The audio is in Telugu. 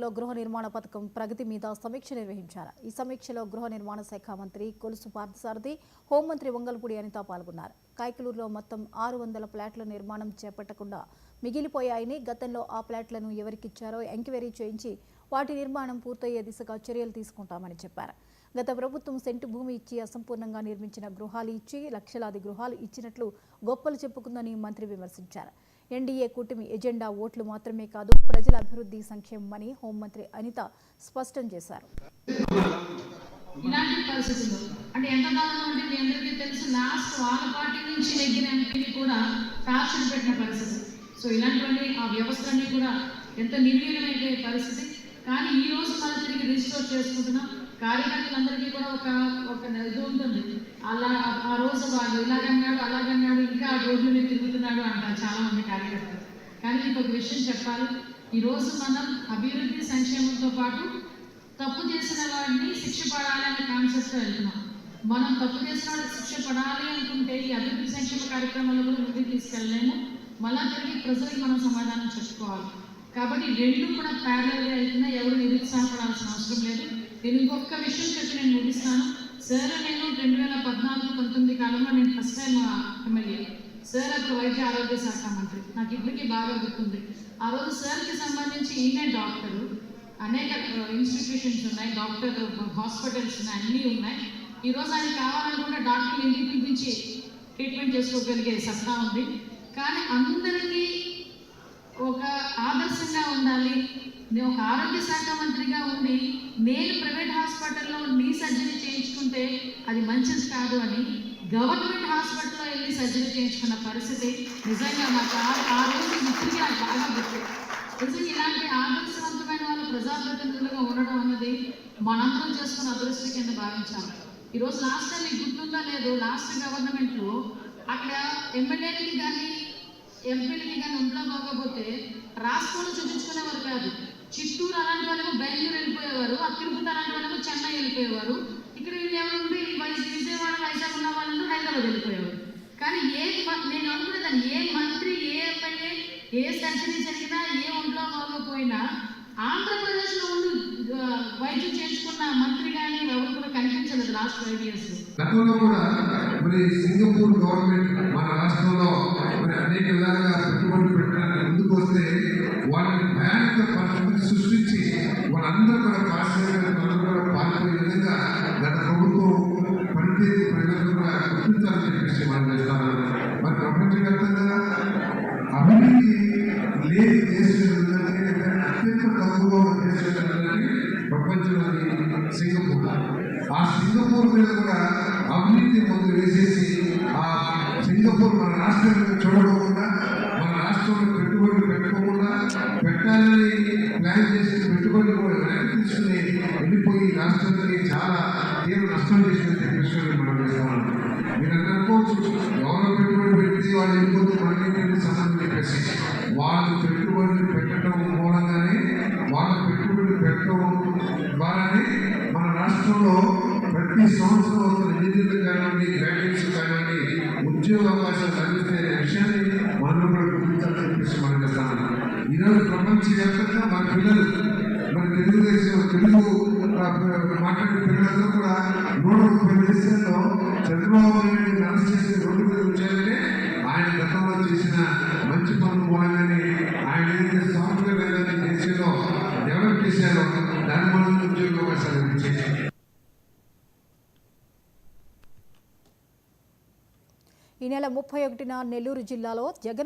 లో గృహ నిర్మాణ పథకం ప్రగతి మీద సమీక్ష నిర్వహించారు. ఈ సమీక్షలో గృహ నిర్మాణ శాఖ మంత్రి కొలుసు పార్థసారథి, హోంమంత్రి వంగల్పూడి అనిత పాల్గొన్నారు. కైకలూరులో మొత్తం 600 ఫ్లాట్ల నిర్మాణం చేపట్టకుండా మిగిలిపోయాయని, గతంలో ఆ ఫ్లాట్లను ఎవరికిచ్చారో ఎంక్వైరీ చేయించి వాటి నిర్మాణం పూర్తయ్యే దిశగా చర్యలు తీసుకుంటామని చెప్పారు. గత ప్రభుత్వం సెంటు భూమి ఇచ్చి అసంపూర్ణంగా నిర్మించిన గృహాలు ఇచ్చి లక్షలాది గృహాలు ఇచ్చినట్లు గొప్పలు చెప్పుకుందని మంత్రి విమర్శించారు. ఎన్డీఏ కూటమి ఎజెండా ఓట్లు మాత్రమే కాదు, ప్రజల అభివృద్ధి సంక్షేమమని హోంమంత్రి అనిత స్పష్టం చేశారు. ఇలాంటి పరిస్థితుల్లో అంటే ఎంత దారుణం అంటే మీ అందరికీ తెలుసు, లాస్ట్ వాళ్ళ పార్టీ నుంచి నెగ్గిన ఎంపీని కూడా టార్చర్ పెట్టిన పరిస్థితి. సో ఇలాంటివన్నీ ఆ వ్యవస్థలన్నీ కూడా ఎంత నిర్వీర్యమైపోయే పరిస్థితి. కానీ ఈ రోజు మనం తిరిగి రిజిస్టర్ చేసుకుంటున్నాం. కార్యకర్తలందరికీ కూడా ఒక ఇది ఉంటుంది. అలా ఆ రోజు వాళ్ళు ఇలాగన్నాడు అలాగన్నాడు, ఇంకా ఆ రోడ్ల మీద తిరుగుతున్నాడు అంటారు చాలా మంది కార్యకర్తలు. కానీ మీకు ఒక విషయం చెప్పాలి, ఈరోజు మనం అభివృద్ధి సంక్షేమంతో పాటు తప్పు చేసిన వాడిని శిక్ష పడాలి అనే కాన్సెప్ట్తో వెళ్తున్నాం. మనం తప్పు చేసిన వాడికి శిక్ష పడాలి అనుకుంటే ఈ అభివృద్ధి సంక్షేమ కార్యక్రమాల్లో కూడా ముందుకు తీసుకెళ్ళలేము. మళ్ళా తిరిగి ప్రజలకు మనం సమాధానం చెప్పుకోవాలి. కాబట్టి రెండు కూడా ప్యారలల్గా వెళ్తున్నా, ఎవరు నిరుత్సాహపడాల్సిన అవసరం లేదు. నేను ఇంకొక విషయం చెప్పి నేను ముగిస్తాను. సార్ నేను 2014-19 కాలంలో నేను ఫస్ట్ టైం ఎమ్మెల్యే. సార్ అప్పుడు వైద్య ఆరోగ్య శాఖ మంత్రి. నాకు ఇప్పటికీ బాగా గుర్తుంది. ఆ రోజు సార్కి సంబంధించి ఈయనే డాక్టరు, అనేక ఇన్స్టిట్యూషన్స్ ఉన్నాయి, డాక్టర్ హాస్పిటల్స్ ఉన్నాయి, అన్నీ ఉన్నాయి. ఈరోజు ఆయన కావాలనుకుంటే డాక్టర్లు ఇంటికి పిలిపించి ట్రీట్మెంట్ చేసుకోగలిగే సత్తా ఉంది. కానీ అందరికీ ఒక ఆదర్శంగా ఉండాలి. నేను ఒక ఆరోగ్య శాఖ మంత్రిగా ఉండి నేను ప్రైవేట్ హాస్పిటల్లో నీ సర్జరీ చేయించుకుంటే అది మంచిది కాదు అని గవర్నమెంట్ హాస్పిటల్లో వెళ్ళి సర్జరీ చేయించుకున్న పరిస్థితి నిజంగా నాకు ఆ రోజు ఇప్పటికీ నాకు బాగా గుర్తు. నిజంగా ఇలాంటి ఆదర్శవంతమైన వాళ్ళు ప్రజాప్రతినిధులుగా ఉండడం అన్నది మనందరం చేసుకున్న అదృష్టం కింద భావించాలి. ఈరోజు లాస్ట్ టైం మీకు గుర్తుందా లేదు, లాస్ట్ గవర్నమెంట్లో అక్కడ ఎమ్మెల్యేలకి కానీ ఎంపీలకి కానీ ఒంట్లో బాగోపోతే రాష్ట్రంలో చూపించుకునేవారు కాదు. చిత్తూరు అలాంటి వాళ్ళేమో బెంగళూరు వెళ్ళిపోయేవారు, ఆ తిరుపతి అలాంటి వాళ్ళేమో చెన్నై వెళ్ళిపోయేవారు. ఇక్కడ ఏమంటే విజయవాడ వైజాగ్ ఉన్న వాళ్ళు హైదరాబాద్ వెళ్ళిపోయేవారు. కానీ నేను అనుకునేదాన్ని, ఏ మంత్రి ఏ ఎమ్మెల్యే ఏ సర్జరీ జరిగినా ఏ ఒంట్లో బాగోపోయినా ఆంధ్రప్రదేశ్లో ఉండి వైద్యం చేయించుకున్న మంత్రి కానీ ఎవరు కూడా కనిపించలేదు లాస్ట్ 5 years. గతంలో కూడా మరి సింగపూర్ గవర్నమెంట్ మన రాష్ట్రంలో మరి అనేక విధాలుగా పెట్టుబడులు పెట్టడానికి ముందుకు వస్తే వాళ్ళని భయానక పరిస్థితి సృష్టించి వాళ్ళందరూ కూడా పారిశ్రామికవేత్తలందరూ కూడా పాల్గొనే విధంగా గత ప్రభుత్వం పనితీరు ప్రజలు కూడా గుర్తించాలని చెప్పేసి మనం చేస్తాను. మరి ప్రపంచవ్యాప్తంగా అభివృద్ధి లేని దేశం అత్యంత తక్కువగా ఉన్న దేశం ప్రపంచంలోని సింగపూర్. ఆ సింగపూర్ మీద కూడా అవినీతి ముందు వేసేసి ఆ సింగపూర్ మన రాష్ట్రాన్ని చూడకుండా, మన రాష్ట్రంలో పెట్టుబడులు పెట్టుకోకుండా, పెట్టాలని ప్లాన్ చేసిన పెట్టుబడులు కూడా వెనక్కి తీసుకుని వెళ్ళిపోయి రాష్ట్రానికి చాలా తీవ్ర నష్టం చేసిందని చెప్పేసి మనం చేస్తాం. మీరు అనుకోవచ్చు, ఎవరో పెట్టుబడి పెడితే వాళ్ళు వెళ్ళిపోతే మనకి సంబంధం చెప్పేసి వాళ్ళు పెట్టుబడులు పెట్టడం మూలంగానే, వాళ్ళ పెట్టుబడులు పెట్టడం ద్వారానే మన రాష్ట్రంలో ప్రతి సంవత్సరం వస్తున్న ఇంజనీర్లు కానివ్వండి, గ్రాడ్యుయేట్స్ కానివ్వండి, ఉద్యోగ అవకాశాలు లభిస్తే విషయాన్ని మనం కూడా గుర్తించాలని చెప్పేసి మనం చేస్తాను. ఈరోజు ప్రపంచవ్యాప్తంగా మన పిల్లలు, మన తెలుగు మాట్లాడే పిల్లలందరూ కూడా 130 దేశాల్లో చంద్రబాబు నాయుడు అరెస్ట్ చేసి రోడ్డు మీద వచ్చారంటే ఆయన గతంలో చేసిన మంచి పనులు మూలంగానే ఆయన ఏదైతే సాఫ్ట్వేర్ రంగాన్ని దేశంలో డెవలప్ చేశారో దాని వల్ల ఉద్యోగ అవకాశాలు లభించాయి. ఈ నెల 31న నెల్లూరు జిల్లాలో జగన్